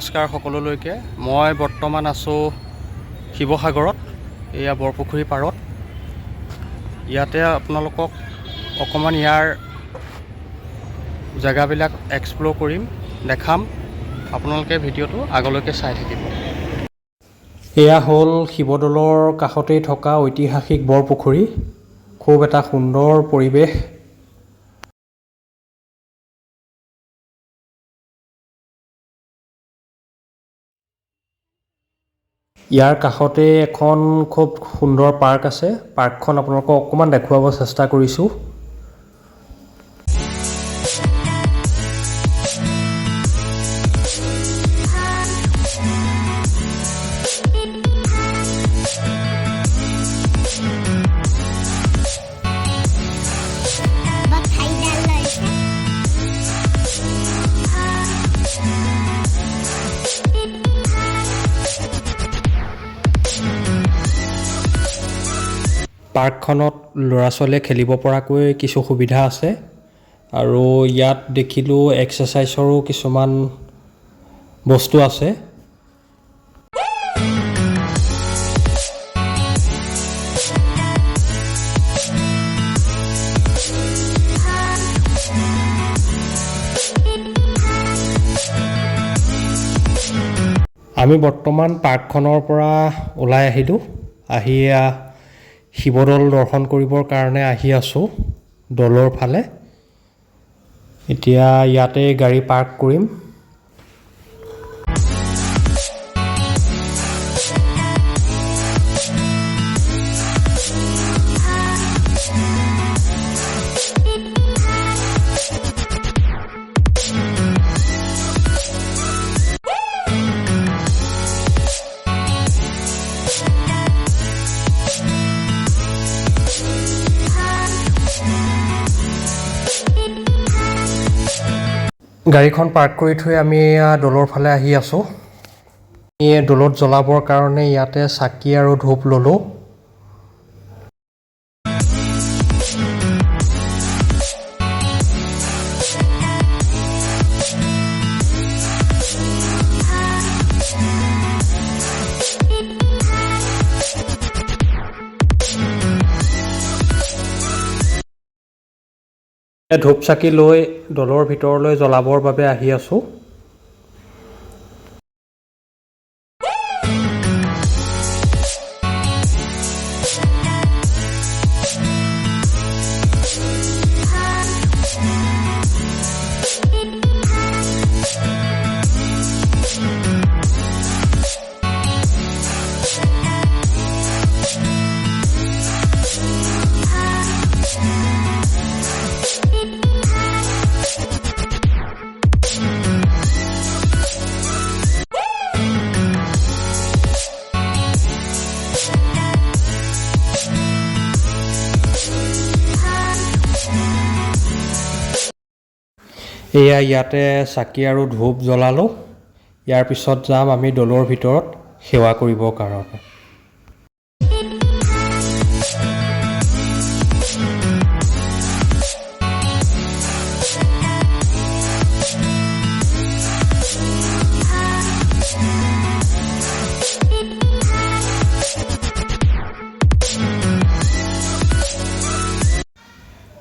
নমস্কাৰ সকলোলৈকে। মই বৰ্তমান আছোঁ শিৱসাগৰত, এয়া বৰপুখুৰী পাৰত। ইয়াতে আপোনালোকক অকণমান ইয়াৰ জেগাবিলাক এক্সপ্ল'ৰ কৰিম, দেখাম। আপোনালোকে ভিডিঅ'টো আগলৈকে চাই থাকিব। এয়া হ'ল শিৱদৌলৰ কাষতেই থকা ঐতিহাসিক বৰপুখুৰী। খুব এটা সুন্দৰ পৰিৱেশ। ইয়াৰ কাষতে এখন খুব সুন্দৰ পাৰ্ক আছে। পাৰ্কখন আপোনালোকক অকণমান দেখুৱাব চেষ্টা কৰিছোঁ। পাৰ্কখনত ল'ৰা ছোৱালীয়ে খেলিব পৰাকৈ কিছু সুবিধা আছে আৰু ইয়াত দেখিলোঁ এক্সাৰচাইজৰো কিছুমান বস্তু আছে। আমি বৰ্তমান পাৰ্কখনৰ পৰা ওলাই আহিলোঁ। আহি শিৱদৌল দৰ্শন কৰিবৰ কাৰণে আহি আছোঁ দৌলৰ ফালে। এতিয়া ইয়াতে গাড়ী পাৰ্ক কৰিম। গাড়ীখন পাৰ্ক কৰি থৈ আমি দৌলৰ ফালে আহি আছোঁ। দৌলত জ্বলাবৰ কাৰণে ইয়াতে চাকি আৰু ধূপ ল'লোঁ। ধূপ চাকি লৈ দৌলৰ ভিতৰলৈ জ্বলাবৰ বাবে আহি আছোঁ। এয়া ইয়াতে চাকি আৰু ধূপ জ্বলালোঁ। ইয়াৰ পিছত যাম আমি দৌলৰ ভিতৰত সেৱা কৰিবৰ কাৰণে।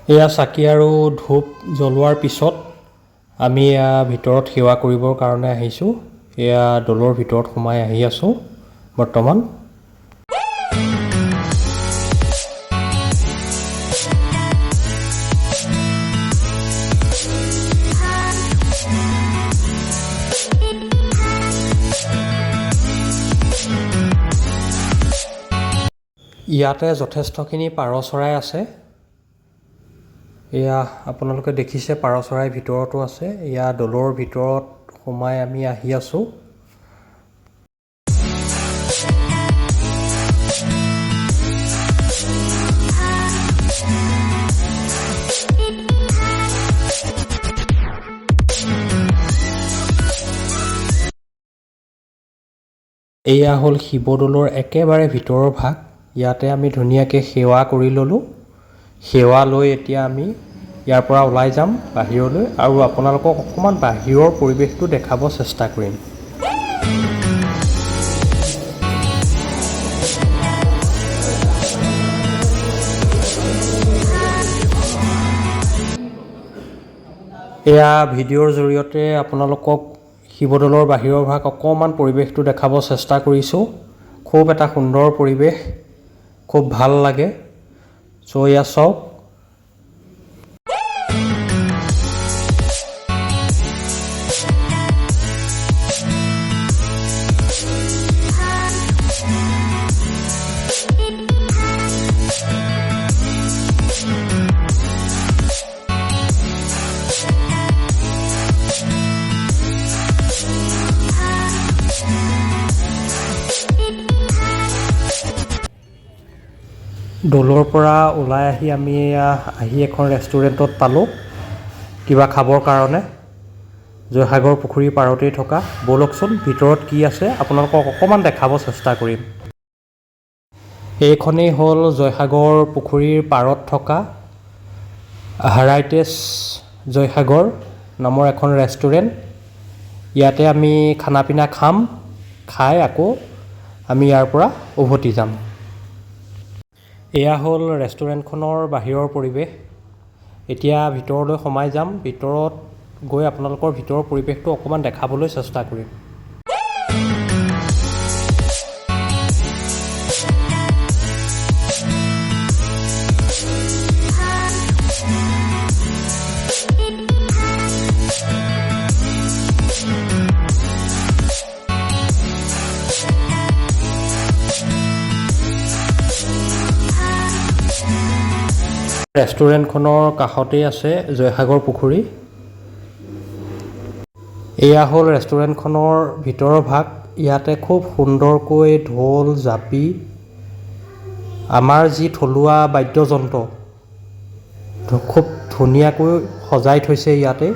এয়া চাকি আৰু ধূপ জ্বলোৱাৰ পিছত আমি ভিতৰত সেৱা কৰিবৰ কাৰণে আহিছোঁ। এয়া দৌলৰ ভিতৰত সোমাই আহি আছোঁ বৰ্তমান। ইয়াতে যথেষ্টখিনি পাৰ চৰাই আছে। এয়া আপোনালোকে দেখিছে পাৰ চৰাই ভিতৰতো আছে। এয়া দৌলৰ ভিতৰত সোমাই আমি আহি আছোঁ। এয়া হ'ল শিৱদৌলৰ একেবাৰে ভিতৰৰ ভাগ। ইয়াতে আমি ধুনীয়াকৈ সেৱা কৰি ল'লোঁ। সেৱা লৈ এতিয়া আমি ইয়াৰ পৰা ওলাই যাম বাহিৰলৈ আৰু আপোনালোকক অকণমান বাহিৰৰ পৰিৱেশটো দেখাব চেষ্টা কৰিম। এয়া ভিডিঅ'ৰ জৰিয়তে আপোনালোকক শিৱদৌলৰ বাহিৰৰ ভাগ অকণমান পৰিৱেশটো দেখাব চেষ্টা কৰিছোঁ। খুব এটা সুন্দৰ পৰিৱেশ, খুব ভাল লাগে। চ' এয়া চাওক। দৌলৰ পৰা ওলাই আহি আমি এখন ৰেষ্টুৰেণ্টত পালোঁ কিবা খাবৰ কাৰণে। জয়সাগৰ পুখুৰীৰ পাৰতেই থকা। ব'লকচোন ভিতৰত কি আছে আপোনালোকক অকণমান দেখাব চেষ্টা কৰিম। এইখনেই হ'ল জয়সাগৰ পুখুৰীৰ পাৰত থকা হাৰাইটেজ জয়সাগৰ নামৰ এখন ৰেষ্টুৰেণ্ট। ইয়াতে আমি খানা পিনা খাম, খাই আকৌ আমি ইয়াৰ পৰা উভতি যাম। এয়া হ'ল ৰেষ্টুৰেণ্টখনৰ বাহিৰৰ পৰিৱেশ। এতিয়া ভিতৰলৈ সোমাই যাম। ভিতৰত গৈ আপোনালোকৰ ভিতৰৰ পৰিৱেশটো অকণমান দেখাবলৈ চেষ্টা কৰিম। ৰেষ্টুৰেণ্টখনৰ কাষতেই আছে জয়সাগৰ পুখুৰী। এয়া হ'ল ৰেষ্টুৰেণ্টখনৰ ভিতৰৰ ভাগ। ইয়াতে খুব সুন্দৰকৈ ঢোল, জাপি, আমাৰ যি থলুৱা বাদ্যযন্ত্ৰ খুব ধুনীয়াকৈ সজাই থৈছে ইয়াতে।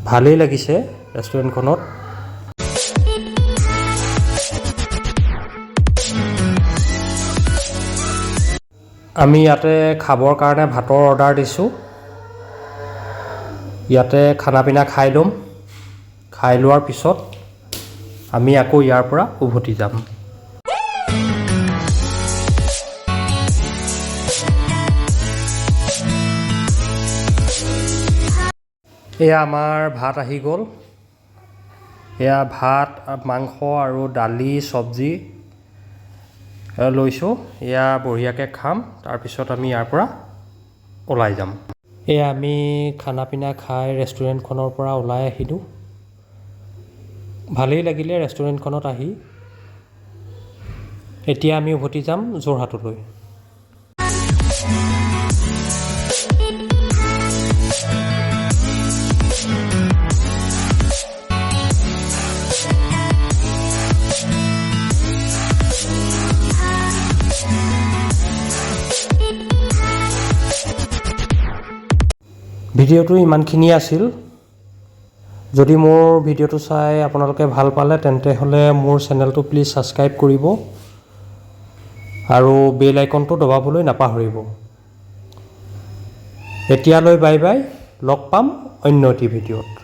ভালেই লাগিছে ৰেষ্টুৰেণ্টখনত। আমি ইয়াতে খাবৰ কাৰণে ভাতৰ অৰ্ডাৰ দিছোঁ। ইয়াতে খানা পিনা খাই ল'ম। খাই লোৱাৰ পিছত আমি আকৌ ইয়াৰ পৰা উভতি যাম। এয়া আমাৰ ভাত আহি গ'ল। এয়া ভাত, মাংস আৰু দালি, চব্জি লৈছোঁ। এয়া বঢ়িয়াকৈ খাম, তাৰপিছত আমি ইয়াৰ পৰা ওলাই যাম। এয়া আমি খানা পিনা খাই ৰেষ্টুৰেণ্টখনৰ পৰা ওলাই আহিলোঁ। ভালেই লাগিলে ৰেষ্টুৰেণ্টখনত আহি। এতিয়া আমি উভতি যাম যোৰহাটলৈ। ভিডিঅ'টো ইমানখিনিয়ে আছিল। যদি মোৰ ভিডিঅ'টো চাই আপোনালোকে ভাল পালে তেন্তে হ'লে মোৰ চেনেলটো প্লিজ ছাবস্ক্ৰাইব কৰিব আৰু বেল আইকনটো দবাবলৈ নাপাহৰিব। এতিয়ালৈ বাই বাই। লগ পাম অন্য এটি ভিডিঅ'ত।